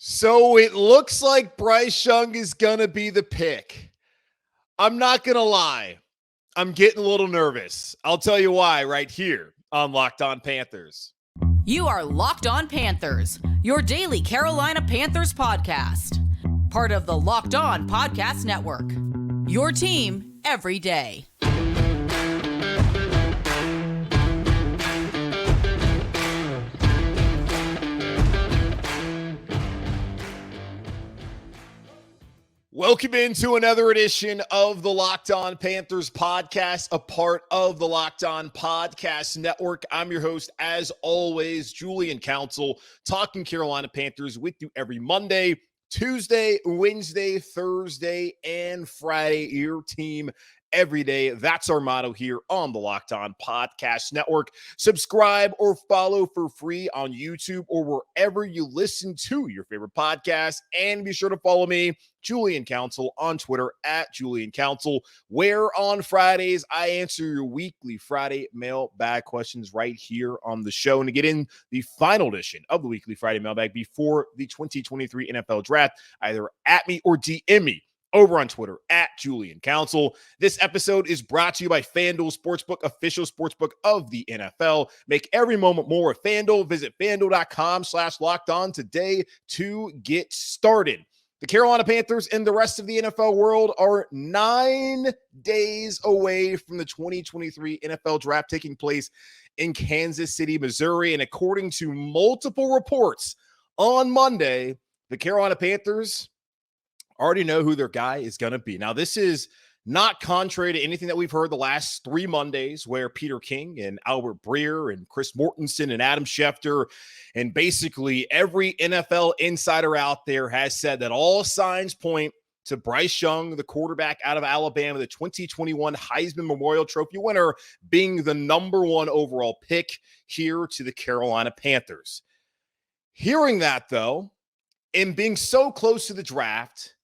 So it looks like Bryce Young is going to be the pick. I'm not going to lie. I'm getting a little nervous. I'll tell you why right here on Locked On Panthers. You are Locked On Panthers, your daily Carolina Panthers podcast. Part of the Locked On Podcast Network. Your team every day. Welcome into another edition of the Locked On Panthers podcast, a part of the Locked On Podcast Network. I'm your host, as always, Julian Council, talking Carolina Panthers with you every Monday, Tuesday, Wednesday, Thursday, and Friday. Your team every day. That's our motto here on the Locked On Podcast Network. Subscribe or follow for free on YouTube or wherever you listen to your favorite podcast. And be sure to follow me, Julian Council, on Twitter at Julian Council, where on Fridays I answer your weekly Friday mailbag questions right here on the show. And to get in the final edition of the weekly Friday mailbag before the 2023 NFL draft, either at me or DM me over on Twitter at Julian Council. This episode is brought to you by FanDuel Sportsbook, official sportsbook of the NFL. Make every moment more at FanDuel. Visit FanDuel.com/lockedon today to get started. The Carolina Panthers and the rest of the NFL world are 9 days away from the 2023 NFL draft taking place in Kansas City, Missouri. And according to multiple reports on Monday, the Carolina Panthers already know who their guy is going to be. Now, this is not contrary to anything that we've heard the last 3 Mondays, where Peter King and Albert Breer and Chris Mortensen and Adam Schefter and basically every NFL insider out there has said that all signs point to Bryce Young, the quarterback out of Alabama, the 2021 Heisman Memorial Trophy winner, being the number 1 overall pick here to the Carolina Panthers. Hearing that, though, and being so close to the draft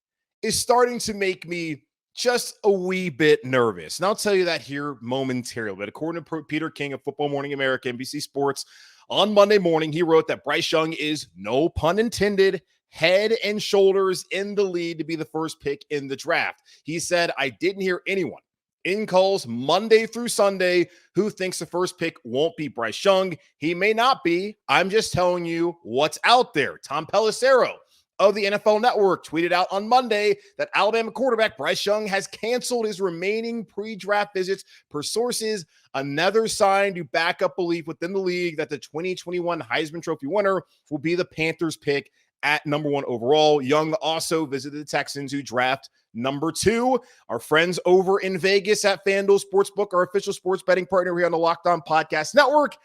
is starting to make me just a wee bit nervous. And I'll tell you that here momentarily. But according to Peter King of Football Morning America, NBC Sports, on Monday morning, he wrote that Bryce Young is, no pun intended, head and shoulders in the lead to be the first pick in the draft. He said, I didn't hear anyone in calls Monday through Sunday who thinks the first pick won't be Bryce Young. He may not be. I'm just telling you what's out there. Tom Pelissero of the NFL Network tweeted out on Monday that Alabama quarterback Bryce Young has canceled his remaining pre-draft visits. Per sources, another sign to back up belief within the league that the 2021 Heisman Trophy winner will be the Panthers pick at number 1 overall. Young also visited the Texans, who draft number 2. Our friends over in Vegas at FanDuel Sportsbook, our official sports betting partner here on the Locked On Podcast Network,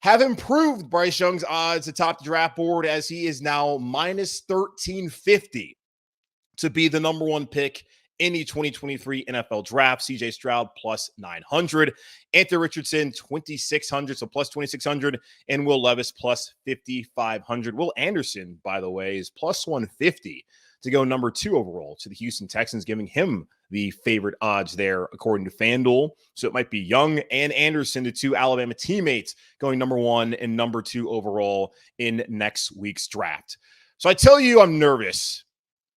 have improved Bryce Young's odds atop the draft board, as he is now minus 1350 to be the number 1 pick in the 2023 NFL draft. CJ Stroud plus 900, Anthony Richardson 2600, so plus 2600, and Will Levis plus 5500. Will Anderson, by the way, is plus 150 to go number 2 overall to the Houston Texans, giving him the favorite odds there, according to FanDuel. So it might be Young and Anderson, the 2 Alabama teammates, going number 1 and number 2 overall in next week's draft. So I tell you, I'm nervous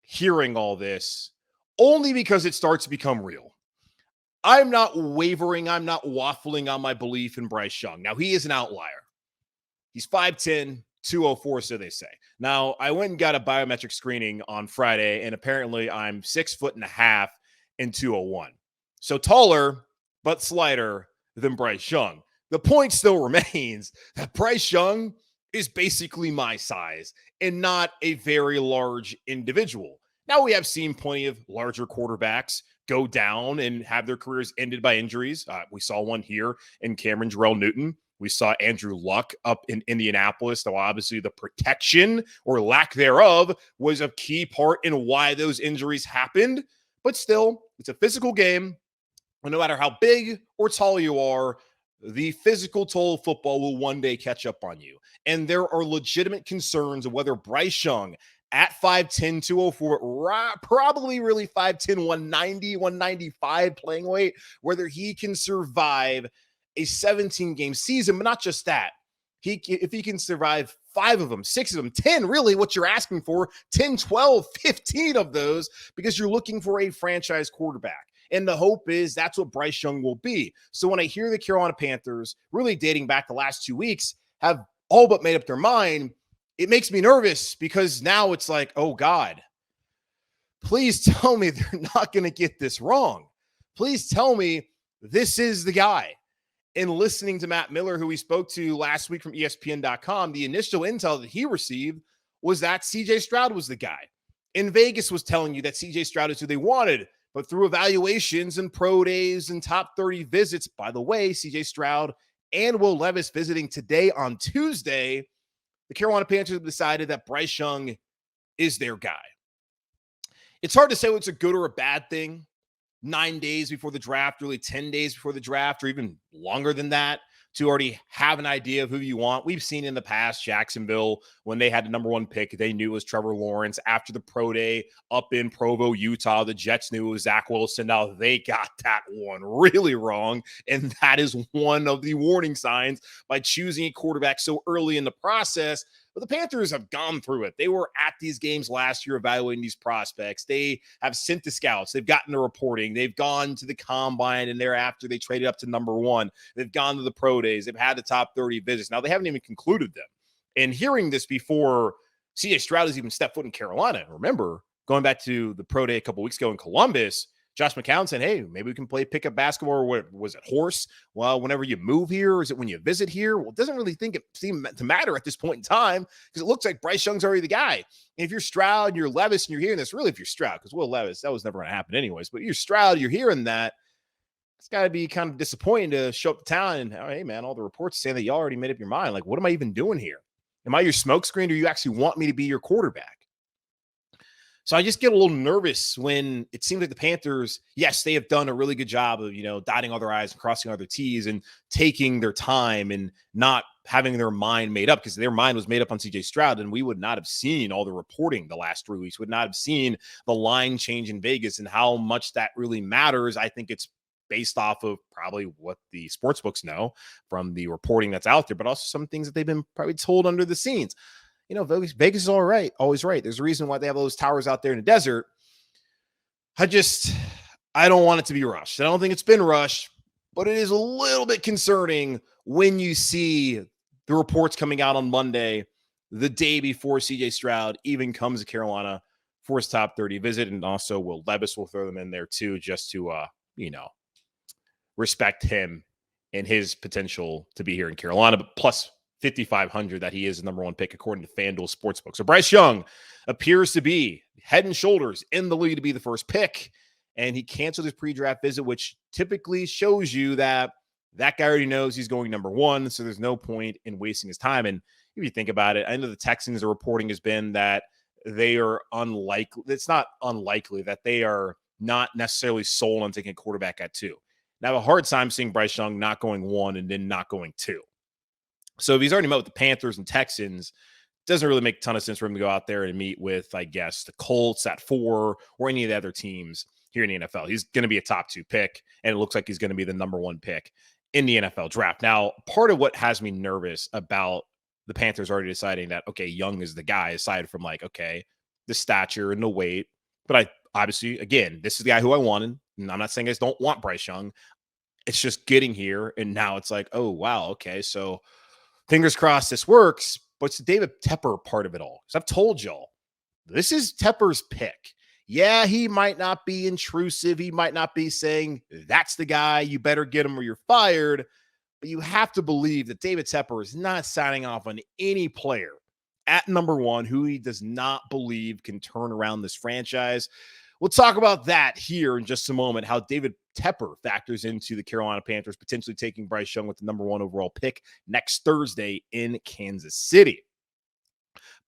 hearing all this, only because it starts to become real. I'm not wavering. I'm not waffling on my belief in Bryce Young. Now, he is an outlier. He's 5'10", 204, so they say. Now, I went and got a biometric screening on Friday, and apparently I'm 6'1.5" and 201. So taller, but slighter than Bryce Young. The point still remains that Bryce Young is basically my size and not a very large individual. Now, we have seen plenty of larger quarterbacks go down and have their careers ended by injuries. We saw one here in Cameron Jarrell Newton. We saw Andrew Luck up in Indianapolis, though obviously the protection or lack thereof was a key part in why those injuries happened. But still, it's a physical game. And no matter how big or tall you are, the physical toll of football will one day catch up on you. And there are legitimate concerns of whether Bryce Young, at 5'10", 204, probably really 5'10", 190, 195 playing weight, whether he can survive a 17-game season. But not just that. If he can survive 5 of them, 6 of them, 10, really what you're asking for, 10, 12, 15 of those, because you're looking for a franchise quarterback. And the hope is that's what Bryce Young will be. So when I hear the Carolina Panthers, really dating back the last 2 weeks, have all but made up their mind, it makes me nervous because now it's like, oh God, please tell me they're not going to get this wrong. Please tell me this is the guy. And listening to Matt Miller, who we spoke to last week from ESPN.com, the initial intel that he received was that CJ Stroud was the guy. And Vegas was telling you that CJ Stroud is who they wanted. But through evaluations and pro days and top 30 visits, by the way, CJ Stroud and Will Levis visiting today on Tuesday, the Carolina Panthers have decided that Bryce Young is their guy. It's hard to say what's a good or a bad thing 9 days before the draft, really 10 days before the draft, or even longer than that, to already have an idea of who you want. We've seen in the past, Jacksonville, when they had the number 1 pick, they knew it was Trevor Lawrence. After the pro day up in Provo, Utah, the Jets knew it was Zach Wilson. Now they got that one really wrong, and that is one of the warning signs by choosing a quarterback so early in the process. But the Panthers have gone through it. They were at these games last year evaluating these prospects. They have sent the scouts. They've gotten the reporting. They've gone to the combine, and thereafter they traded up to number 1. They've gone to the pro days. They've had the top 30 visits. Now, they haven't even concluded them. And hearing this before CJ Stroud has even stepped foot in Carolina, remember, going back to the pro day a couple weeks ago in Columbus, Josh McCown said, hey, maybe we can play pickup basketball, or what was it, horse? Well, whenever you move here, or is it when you visit here? Well, it doesn't really seem to matter at this point in time, because it looks like Bryce Young's already the guy. And if you're Stroud and you're Levis and you're hearing this, really if you're Stroud, because Will Levis, that was never going to happen anyways, but you're Stroud, you're hearing that, it's got to be kind of disappointing to show up to town and, oh, hey, man, all the reports saying that y'all already made up your mind. Like, what am I even doing here? Am I your smokescreen, or you actually want me to be your quarterback? So I just get a little nervous when it seems like the Panthers, yes, they have done a really good job of, dotting all their I's and crossing all their T's and taking their time and not having their mind made up, because their mind was made up on CJ Stroud, and we would not have seen all the reporting the last 3 weeks, would not have seen the line change in Vegas and how much that really matters. I think it's based off of probably what the sports books know from the reporting that's out there, but also some things that they've been probably told under the scenes. Vegas is all right, always right. There's a reason why they have all those towers out there in the desert. I don't want it to be rushed. I don't think it's been rushed, but it is a little bit concerning when you see the reports coming out on Monday, the day before CJ Stroud even comes to Carolina for his top 30 visit. And also Will Levis will throw them in there too, just to, respect him and his potential to be here in Carolina, but plus 5,500 that he is the number 1 pick according to FanDuel Sportsbook. So Bryce Young appears to be head and shoulders in the league to be the first pick, and he canceled his pre-draft visit, which typically shows you that guy already knows he's going number 1, so there's no point in wasting his time. And if you think about it, I know the Texans, the reporting has been that they are unlikely. It's not unlikely that they are not necessarily sold on taking a quarterback at 2. And I have a hard time seeing Bryce Young not going 1 and then not going 2. So if he's already met with the Panthers and Texans, it doesn't really make a ton of sense for him to go out there and meet with, I guess, the Colts at 4 or any of the other teams here in the NFL. He's going to be a top 2 pick, and it looks like he's going to be the number 1 pick in the NFL draft. Now, part of what has me nervous about the Panthers already deciding that, okay, Young is the guy, aside from the stature and the weight, but I obviously, again, this is the guy who I wanted, and I'm not saying I just don't want Bryce Young. It's just getting here, and now it's like, oh, wow, okay, so fingers crossed this works, but it's the David Tepper part of it all. Because I've told y'all, this is Tepper's pick. Yeah, he might not be intrusive. He might not be saying, that's the guy, you better get him or you're fired. But you have to believe that David Tepper is not signing off on any player at number 1 who he does not believe can turn around this franchise. We'll talk about that here in just a moment, how David Tepper factors into the Carolina Panthers potentially taking Bryce Young with the number 1 overall pick next Thursday in Kansas City.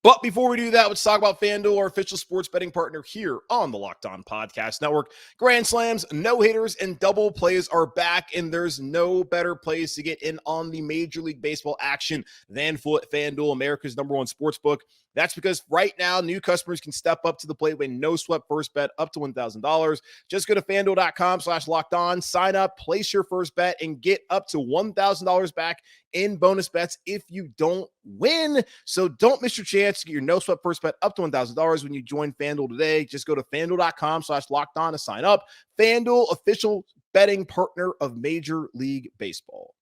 But before we do that, let's talk about FanDuel, our official sports betting partner here on the Locked On Podcast Network. Grand slams, no-hitters, and double plays are back, and there's no better place to get in on the Major League Baseball action than FanDuel, America's number 1 sports book. That's because right now, new customers can step up to the plate with no sweat first bet up to $1,000. Just go to FanDuel.com/lockedon, sign up, place your first bet, and get up to $1,000 back in bonus bets if you don't win. So don't miss your chance to get your no sweat first bet up to $1,000 when you join FanDuel today. Just go to FanDuel.com/lockedon to sign up. FanDuel, official betting partner of Major League Baseball.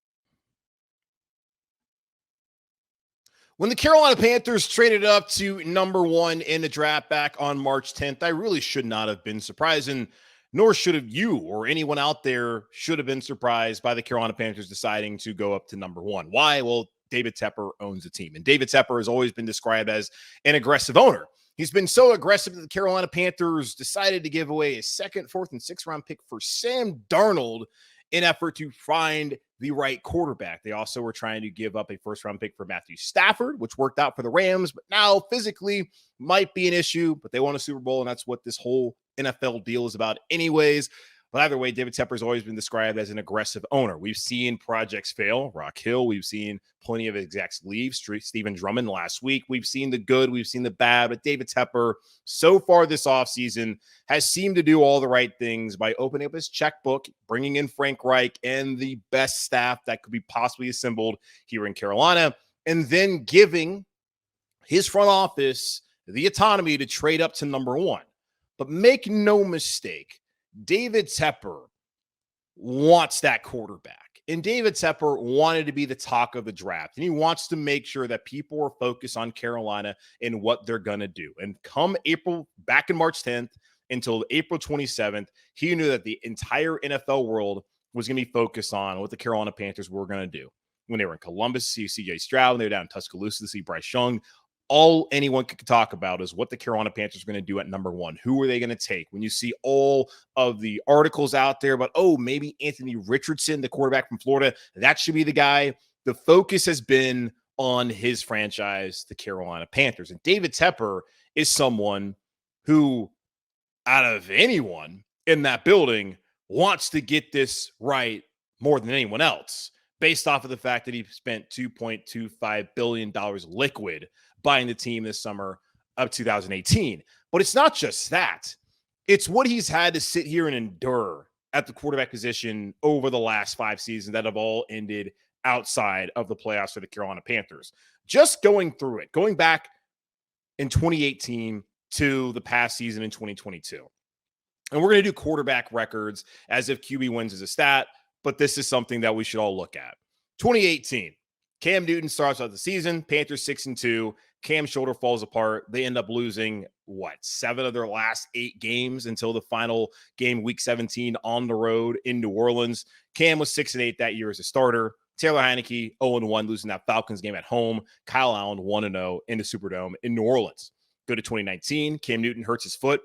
When the Carolina Panthers traded up to number 1 in the draft back on March 10th, I really should not have been surprised, and nor should have you or anyone out there should have been surprised by the Carolina Panthers deciding to go up to number 1. Why? Well, David Tepper owns the team, and David Tepper has always been described as an aggressive owner. He's been so aggressive that the Carolina Panthers decided to give away a 2nd, 4th, and 6th round pick for Sam Darnold in effort to find the right quarterback. They also were trying to give up a 1st round pick for Matthew Stafford, which worked out for the Rams, but now physically might be an issue, but they won a Super Bowl, and that's what this whole NFL deal is about anyways. But either way, David Tepper has always been described as an aggressive owner. We've seen projects fail, Rock Hill. We've seen plenty of execs leave, Stephen Drummond last week. We've seen the good, we've seen the bad, but David Tepper so far this offseason has seemed to do all the right things by opening up his checkbook, bringing in Frank Reich and the best staff that could be possibly assembled here in Carolina, and then giving his front office the autonomy to trade up to number 1. But make no mistake, David Tepper wants that quarterback. And David Tepper wanted to be the talk of the draft. And he wants to make sure that people are focused on Carolina and what they're going to do. And come back in March 10th until April 27th, he knew that the entire NFL world was going to be focused on what the Carolina Panthers were going to do. When they were in Columbus to see CJ Stroud, when they were down in Tuscaloosa to see Bryce Young, all anyone could talk about is what the Carolina Panthers are going to do at number 1. Who are they going to take? When you see all of the articles out there about, maybe Anthony Richardson, the quarterback from Florida, that should be the guy. The focus has been on his franchise, the Carolina Panthers. And David Tepper is someone who, out of anyone in that building, wants to get this right more than anyone else, based off of the fact that he spent $2.25 billion liquid buying the team this summer of 2018. But it's not just that. It's what he's had to sit here and endure at the quarterback position over the last 5 seasons that have all ended outside of the playoffs for the Carolina Panthers. Just going through it, going back in 2018 to the past season in 2022. And we're going to do quarterback records as if QB wins is a stat, but this is something that we should all look at. 2018, Cam Newton starts out the season, Panthers 6-2. Cam's shoulder falls apart. They end up losing, 7 of their last 8 games until the final game, week 17, on the road in New Orleans. Cam was 6-8 that year as a starter. Taylor Heineke, 0-1, losing that Falcons game at home. Kyle Allen, 1-0 in the Superdome in New Orleans. Go to 2019. Cam Newton hurts his foot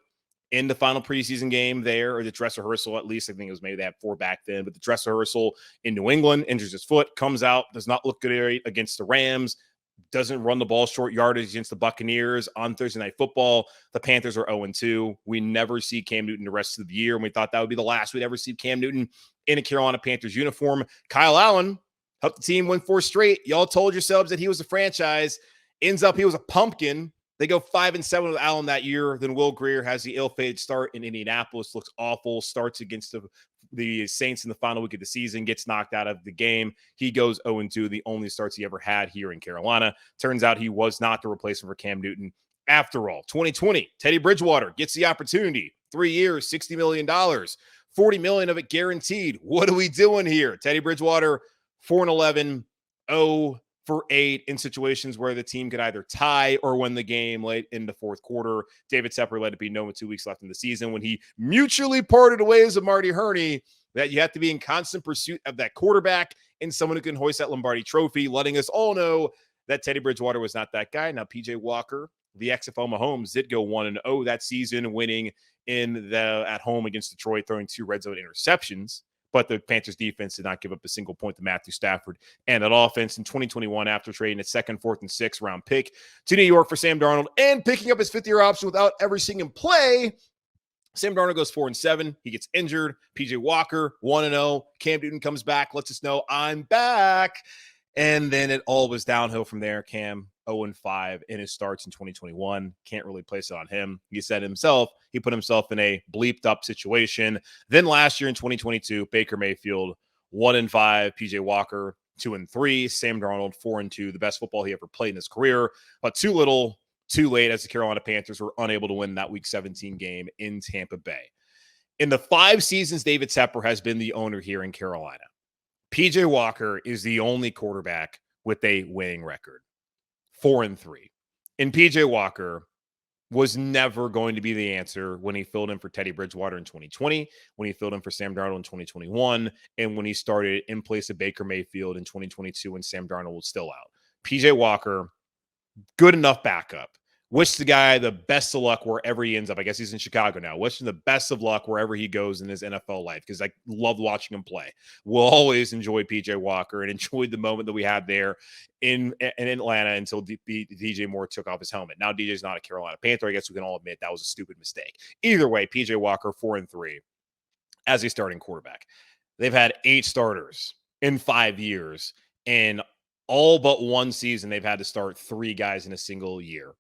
in the final preseason game there, or the dress rehearsal, at least. I think it was maybe they had 4 back then, but the dress rehearsal in New England, injures his foot, comes out, does not look good against the Rams, doesn't run the ball short yardage against the Buccaneers on Thursday Night Football. The Panthers are 0-2. We never see Cam Newton the rest of the year, and we thought that would be the last we'd ever see Cam Newton in a Carolina Panthers uniform. Kyle Allen helped the team win 4 straight. Y'all told yourselves that he was a franchise. Ends up he was a pumpkin. They go 5-7 with Allen that year. Then Will Grier has the ill-fated start in Indianapolis. Looks awful. Starts against the Saints in the final week of the season. Gets knocked out of the game. He goes 0-2. The only starts he ever had here in Carolina. Turns out he was not the replacement for Cam Newton after all. 2020, Teddy Bridgewater gets the opportunity. 3 years, $60 million. $40 million of it guaranteed. What are we doing here? Teddy Bridgewater, 4-11, 0 for 8 in situations where the team could either tie or win the game late in the fourth quarter. David Tepper let it be known with 2 weeks left in the season when he mutually parted ways with Marty Hurney that you have to be in constant pursuit of that quarterback and someone who can hoist that Lombardi trophy, letting us all know that Teddy Bridgewater was not that guy. Now, PJ Walker, the XFL Mahomes, did go 1-0 that season, winning at home against Detroit, throwing 2 red zone interceptions. But the Panthers defense did not give up a single point to Matthew Stafford and that offense in 2021 after trading a 2nd, 4th, and 6th round pick to New York for Sam Darnold and picking up his 5th-year option without ever seeing him play. Sam Darnold goes 4-7. He gets injured. PJ Walker, 1-0. Cam Newton comes back, lets us know I'm back. And then it all was downhill from there. Cam, 0-5 in his starts in 2021. Can't really place it on him. He said himself, he put himself in a bleeped up situation. Then last year in 2022, Baker Mayfield 1-5, PJ Walker 2-3, Sam Darnold 4-2, the best football he ever played in his career, but too little, too late, as the Carolina Panthers were unable to win that Week 17 game in Tampa Bay. In the 5 seasons David Tepper has been the owner here in Carolina, PJ Walker is the only quarterback with a winning record, 4-3. And PJ Walker was never going to be the answer when he filled in for Teddy Bridgewater in 2020, when he filled in for Sam Darnold in 2021, and when he started in place of Baker Mayfield in 2022 when Sam Darnold was still out. PJ Walker, good enough backup. Wish the guy the best of luck wherever he ends up. I guess he's in Chicago now. Wish him the best of luck wherever he goes in his NFL life, because I loved watching him play. We'll always enjoy PJ Walker and enjoyed the moment that we had there in Atlanta until DJ Moore took off his helmet. Now DJ's not a Carolina Panther. I guess we can all admit that was a stupid mistake. Either way, PJ Walker 4-3 as a starting quarterback. They've had 8 starters in 5 years, and all but one season they've had to start 3 guys in a single year.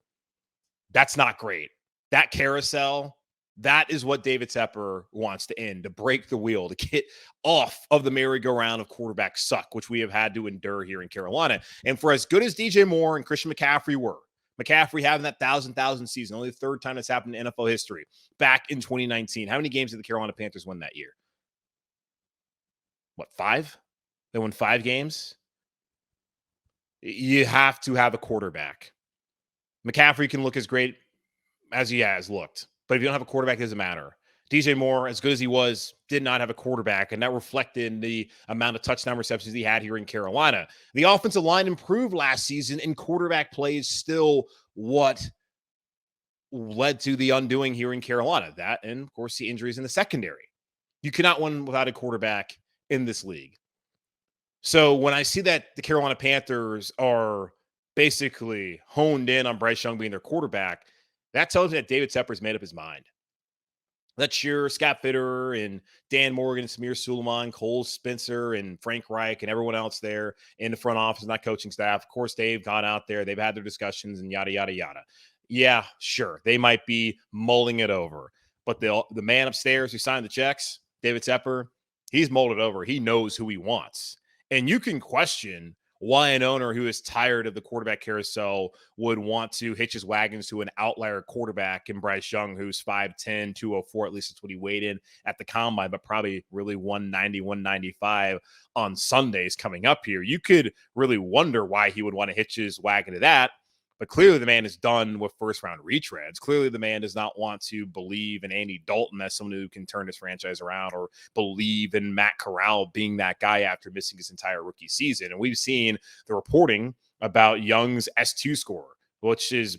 That's not great. That carousel, that is what David Tepper wants to end, to break the wheel, to get off of the merry-go-round of quarterback suck, which we have had to endure here in Carolina. And for as good as DJ Moore and Christian McCaffrey were, McCaffrey having that 1,000 season, only the 3rd time that's happened in NFL history, back in 2019. How many games did the Carolina Panthers win that year? 5? They won 5 games? You have to have a quarterback. McCaffrey can look as great as he has looked, but if you don't have a quarterback, it doesn't matter. DJ Moore, as good as he was, did not have a quarterback, and that reflected in the amount of touchdown receptions he had here in Carolina. The offensive line improved last season, and quarterback play is still what led to the undoing here in Carolina. That, and of course, the injuries in the secondary. You cannot win without a quarterback in this league. So when I see that the Carolina Panthers are basically honed in on Bryce Young being their quarterback, that tells me that David Tepper's made up his mind. That's sure Scott Fitter and Dan Morgan, Samir Suleiman, Cole Spencer, and Frank Reich, and everyone else there in the front office, not coaching staff. Of course, they've gone out there. They've had their discussions and yada, yada, yada. Yeah, sure. They might be mulling it over. But the man upstairs who signed the checks, David Tepper, he's mulled it over. He knows who he wants. And you can question why an owner who is tired of the quarterback carousel would want to hitch his wagons to an outlier quarterback in Bryce Young, who's 5'10", 204, at least that's what he weighed in at the combine, but probably really 190, 195 on Sundays coming up here. You could really wonder why he would want to hitch his wagon to that. But clearly the man is done with first-round retreads. Clearly the man does not want to believe in Andy Dalton as someone who can turn his franchise around, or believe in Matt Corral being that guy after missing his entire rookie season. And we've seen the reporting about Young's S2 score, which is,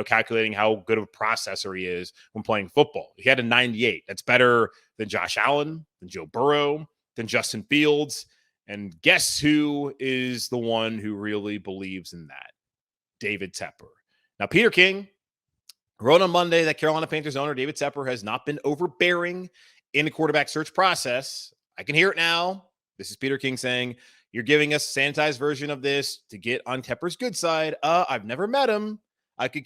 calculating how good of a processor he is when playing football. He had a 98. That's better than Josh Allen, than Joe Burrow, than Justin Fields. And guess who is the one who really believes in that? David Tepper. Now, Peter King wrote on Monday that Carolina Panthers owner David Tepper has not been overbearing in the quarterback search process. I can hear it now. This is Peter King saying, "You're giving us a sanitized version of this to get on Tepper's good side. I've never met him. I could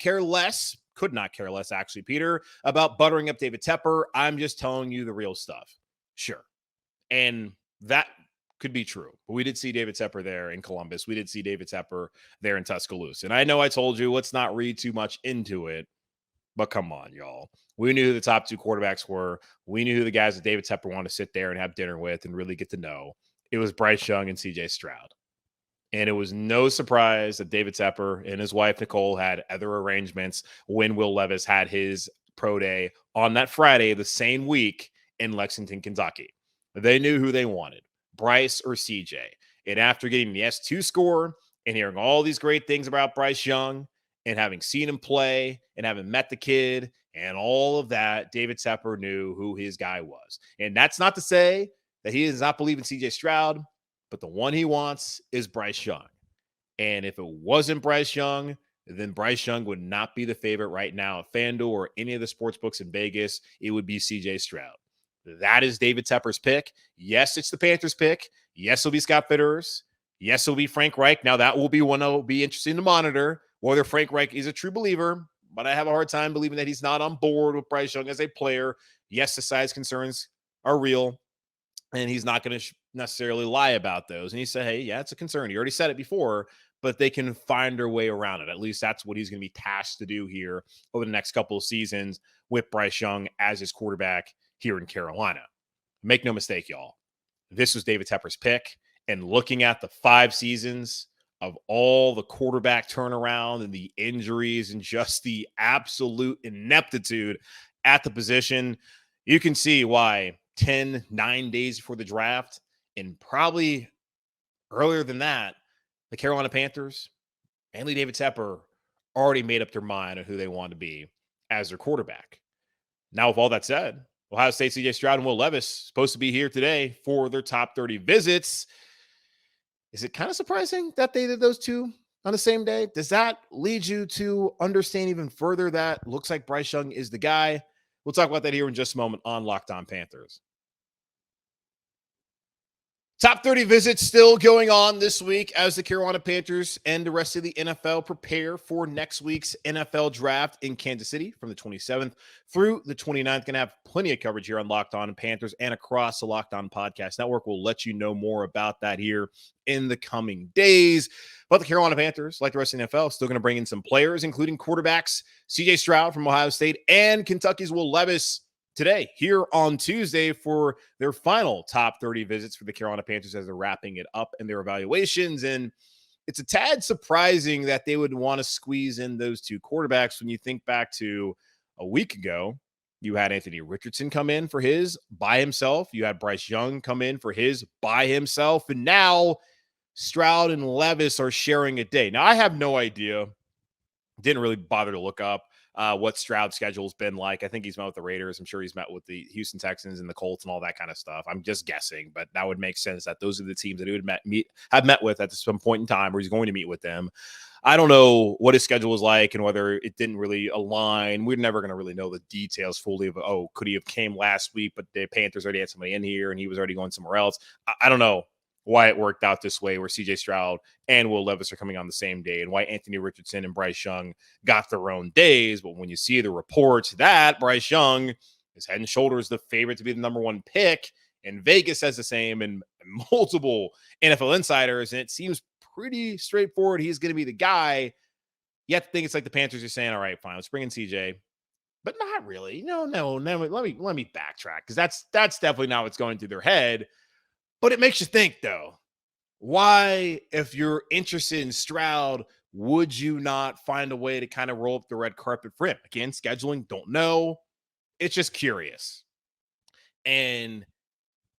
not care less, actually, Peter, about buttering up David Tepper. I'm just telling you the real stuff." Sure. And that could be true. But we did see David Tepper there in Columbus. We did see David Tepper there in Tuscaloosa. And I know I told you, let's not read too much into it, but come on, y'all. We knew who the top 2 quarterbacks were. We knew who the guys that David Tepper wanted to sit there and have dinner with and really get to know. It was Bryce Young and CJ Stroud. And it was no surprise that David Tepper and his wife, Nicole, had other arrangements when Will Levis had his pro day on that Friday, the same week in Lexington, Kentucky. They knew who they wanted, Bryce or CJ. And after getting the S2 score and hearing all these great things about Bryce Young and having seen him play and having met the kid and all of that, David Tepper knew who his guy was. And that's not to say that he does not believe in CJ Stroud, but the one he wants is Bryce Young. And if it wasn't Bryce Young, then Bryce Young would not be the favorite right now at FanDuel or any of the sports books in Vegas. It would be CJ Stroud. That is David Tepper's pick. Yes, it's the Panthers' pick. Yes, it'll be Scott Fitter's. Yes, it'll be Frank Reich. Now, that will be one that will be interesting to monitor. whether Frank Reich is a true believer, but I have a hard time believing that he's not on board with Bryce Young as a player. Yes, the size concerns are real, and he's not going to necessarily lie about those. And he said, hey, yeah, it's a concern. He already said it before, but they can find their way around it. At least that's what he's going to be tasked to do here over the next couple of seasons with Bryce Young as his quarterback here in Carolina. Make no mistake, y'all. This was David Tepper's pick. And looking at the 5 seasons of all the quarterback turnaround and the injuries and just the absolute ineptitude at the position, you can see why 9 days before the draft, and probably earlier than that, the Carolina Panthers and David Tepper already made up their mind on who they want to be as their quarterback. Now, with all that said, Ohio State CJ Stroud and Will Levis supposed to be here today for their top 30 visits. Is it kind of surprising that they did those two on the same day? Does that lead you to understand even further that looks like Bryce Young is the guy? We'll talk about that here in just a moment on Locked On Panthers. Top 30 visits still going on this week as the Carolina Panthers and the rest of the NFL prepare for next week's NFL draft in Kansas City from the 27th through the 29th. Going to have plenty of coverage here on Locked On Panthers and across the Locked On Podcast Network. We'll let you know more about that here in the coming days. But the Carolina Panthers, like the rest of the NFL, still going to bring in some players, including quarterbacks CJ Stroud from Ohio State and Kentucky's Will Levis today, here on Tuesday, for their final top 30 visits for the Carolina Panthers as they're wrapping it up in their evaluations. And it's a tad surprising that they would want to squeeze in those two quarterbacks when you think back to a week ago. You had Anthony Richardson come in for his by himself. You had Bryce Young come in for his by himself. And now Stroud and Levis are sharing a day. Now, I have no idea. Didn't really bother to look up what Stroud's schedule's been like. I think he's met with the Raiders. I'm sure he's met with the Houston Texans and the Colts and all that kind of stuff. I'm just guessing, but that would make sense that those are the teams that he would have met with at some point in time, where he's going to meet with them. I don't know what his schedule was like and whether it didn't really align. We're never going to really know the details fully of, could he have came last week, but the Panthers already had somebody in here and he was already going somewhere else. I don't know why it worked out this way, where CJ Stroud and Will Levis are coming on the same day, and why Anthony Richardson and Bryce Young got their own days. But when you see the reports that Bryce Young is head and shoulders the favorite to be the number 1 pick, and Vegas says the same, and multiple NFL insiders, and it seems pretty straightforward he's going to be the guy. You have to think it's like the Panthers are saying, all right, fine, let's bring in CJ. But not really. No, let me backtrack, because that's definitely not what's going through their head. But it makes you think, though, why, if you're interested in Stroud, would you not find a way to kind of roll up the red carpet for him? Again, scheduling, don't know. It's just curious. And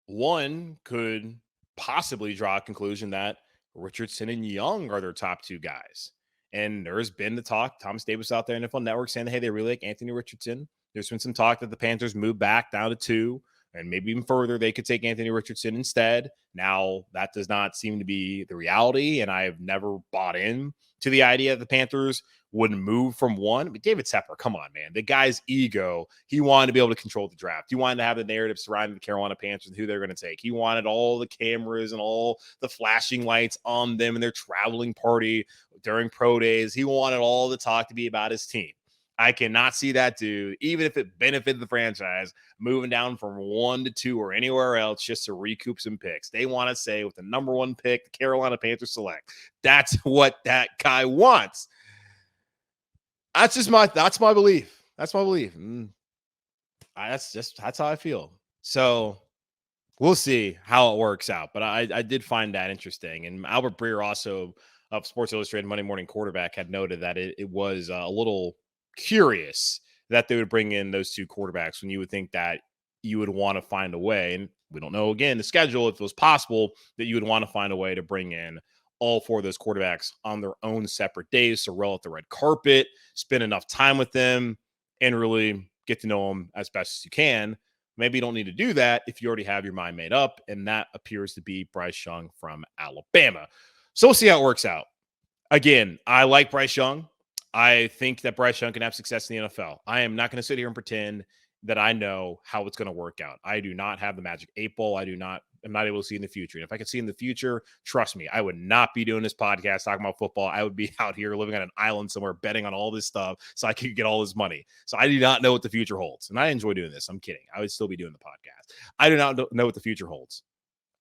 one could possibly draw a conclusion that Richardson and Young are their top 2 guys. And there's been the talk, Thomas Davis out there in NFL Network saying, hey, they really like Anthony Richardson. There's been some talk that the Panthers move back down to 2. And maybe even further, they could take Anthony Richardson instead. Now, that does not seem to be the reality, and I've never bought in to the idea that the Panthers would move from 1. But David Tepper, come on, man. The guy's ego, he wanted to be able to control the draft. He wanted to have the narrative surrounding the Carolina Panthers and who they're going to take. He wanted all the cameras and all the flashing lights on them and their traveling party during pro days. He wanted all the talk to be about his team. I cannot see that dude, even if it benefited the franchise, moving down from 1 to 2 or anywhere else just to recoup some picks. They want to say with the number 1 pick, the Carolina Panthers select. That's what that guy wants. That's my belief. That's my belief. That's how I feel. So we'll see how it works out. But I did find that interesting. And Albert Breer, also of Sports Illustrated Monday Morning Quarterback, had noted that it was a little curious that they would bring in those 2 quarterbacks when you would think that you would want to find a way, and we don't know, again, the schedule, if it was possible, that you would want to find a way to bring in all 4 of those quarterbacks on their own separate days to roll out the red carpet, spend enough time with them, and really get to know them as best as you can. Maybe you don't need to do that if you already have your mind made up, and that appears to be Bryce Young from Alabama. So we'll see how it works out. Again, I like Bryce Young. I think that Bryce Young can have success in the NFL. I am not going to sit here and pretend that I know how it's going to work out. I do not have the magic 8 ball. I do not am not able to see in the future. And if I could see in the future, trust me, I would not be doing this podcast talking about football. I would be out here living on an island somewhere betting on all this stuff so I could get all this money. So I do not know what the future holds. And I enjoy doing this. I'm kidding. I would still be doing the podcast. I do not know what the future holds.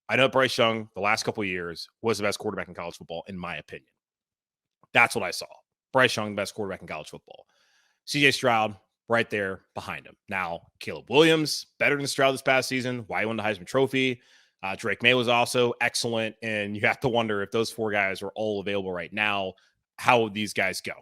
I know Bryce Young, the last couple of years, was the best quarterback in college football, in my opinion. That's what I saw. Bryce Young, the best quarterback in college football. CJ Stroud, right there behind him. Now, Caleb Williams, better than Stroud this past season. Why he won the Heisman Trophy. Drake May was also excellent. And you have to wonder if those four guys are all available right now, how would these guys go?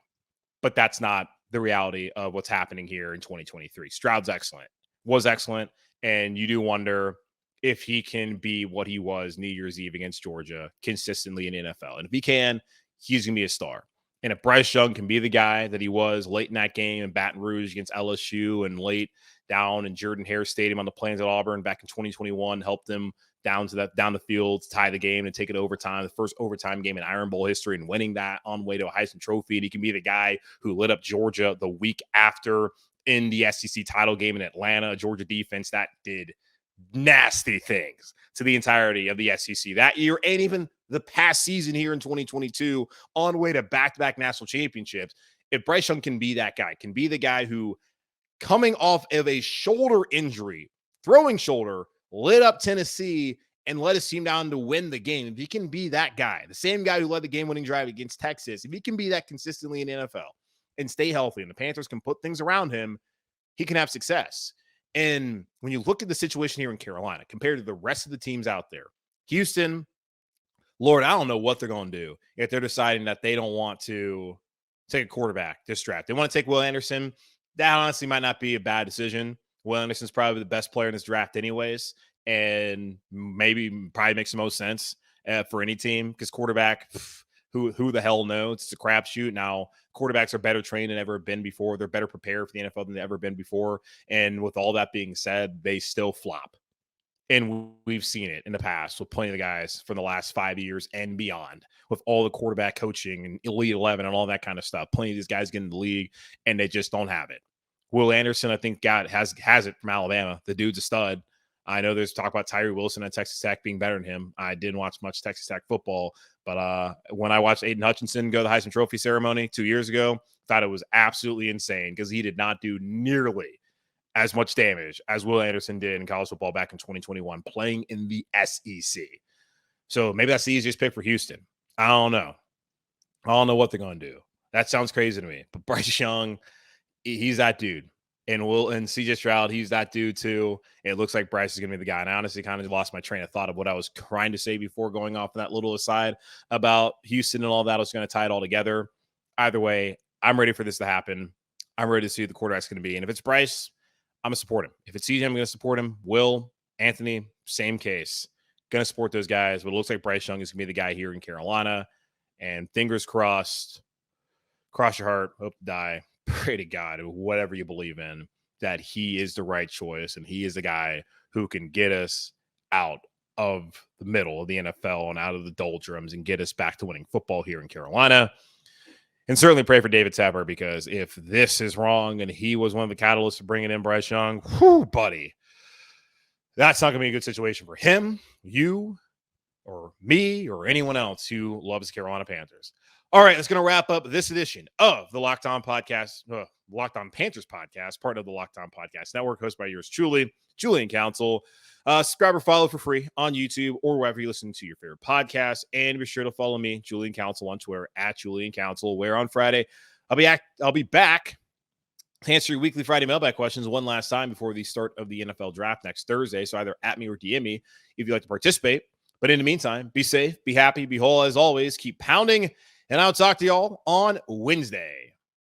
But that's not the reality of what's happening here in 2023. Stroud's excellent, was excellent. And you do wonder if he can be what he was New Year's Eve against Georgia consistently in the NFL. And if he can, he's going to be a star. And if Bryce Young can be the guy that he was late in that game in Baton Rouge against LSU and late down in Jordan-Hare Stadium on the Plains at Auburn back in 2021, helped them down the field to tie the game and take it overtime, the first overtime game in Iron Bowl history, and winning that on the way to a Heisman Trophy. And he can be the guy who lit up Georgia the week after in the SEC title game in Atlanta, a Georgia defense that did nasty things to the entirety of the SEC that year and even the past season here in 2022 on the way to back-to-back national championships. If Bryce Young can be that guy, can be the guy who, coming off of a shoulder injury, throwing shoulder, lit up Tennessee and led his team down to win the game. If he can be that guy, the same guy who led the game-winning drive against Texas, if he can be that consistently in the NFL and stay healthy and the Panthers can put things around him, he can have success. And when you look at the situation here in Carolina compared to the rest of the teams out there, Houston, Lord, I don't know what they're going to do if they're deciding that they don't want to take a quarterback this draft. They want to take Will Anderson. That honestly might not be a bad decision. Will Anderson's probably the best player in this draft anyways, and probably makes the most sense for any team because quarterback, who the hell knows? It's a crapshoot. Now, quarterbacks are better trained than ever been before. They're better prepared for the NFL than they've ever been before. And with all that being said, they still flop. And we've seen it in the past with plenty of the guys from the last 5 years and beyond with all the quarterback coaching and Elite 11 and all that kind of stuff. Plenty of these guys get in the league and they just don't have it. Will Anderson, I think, has it from Alabama. The dude's a stud. I know there's talk about Tyree Wilson at Texas Tech being better than him. I didn't watch much Texas Tech football, but when I watched Aiden Hutchinson go to the Heisman Trophy ceremony 2 years ago, thought it was absolutely insane because he did not do nearly as much damage as Will Anderson did in college football back in 2021, playing in the SEC. So maybe that's the easiest pick for Houston. I don't know. I don't know what they're going to do. That sounds crazy to me. But Bryce Young, he's that dude. And CJ Stroud, he's that dude too. It looks like Bryce is going to be the guy. And I honestly kind of lost my train of thought of what I was trying to say before going off that little aside about Houston and all that. I was going to tie it all together. Either way, I'm ready for this to happen. I'm ready to see who the quarterback's going to be. And if it's Bryce, I'm going to support him. If it's CJ, I'm going to support him. Will, Anthony, same case. Going to support those guys. But it looks like Bryce Young is going to be the guy here in Carolina. And fingers crossed, cross your heart, hope to die. Pray to God, whatever you believe in, that he is the right choice and he is the guy who can get us out of the middle of the NFL and out of the doldrums and get us back to winning football here in Carolina. And certainly pray for David Tepper, because if this is wrong and he was one of the catalysts to bringing in Bryce Young, whew, buddy, that's not going to be a good situation for him, you, or me, or anyone else who loves the Carolina Panthers. All right, that's going to wrap up this edition of the Locked On Podcast, Locked On Panthers podcast, part of the Locked On Podcast Network, hosted by yours truly, Julian Council. Subscribe or follow for free on YouTube or wherever you listen to your favorite podcast. And be sure to follow me, Julian Council, on Twitter at Julian Council, where on Friday I'll be back to answer your weekly Friday mailbag questions one last time before the start of the NFL draft next Thursday. So either at me or DM me if you'd like to participate. But in the meantime, be safe, be happy, be whole as always. Keep pounding. And I'll talk to y'all on Wednesday.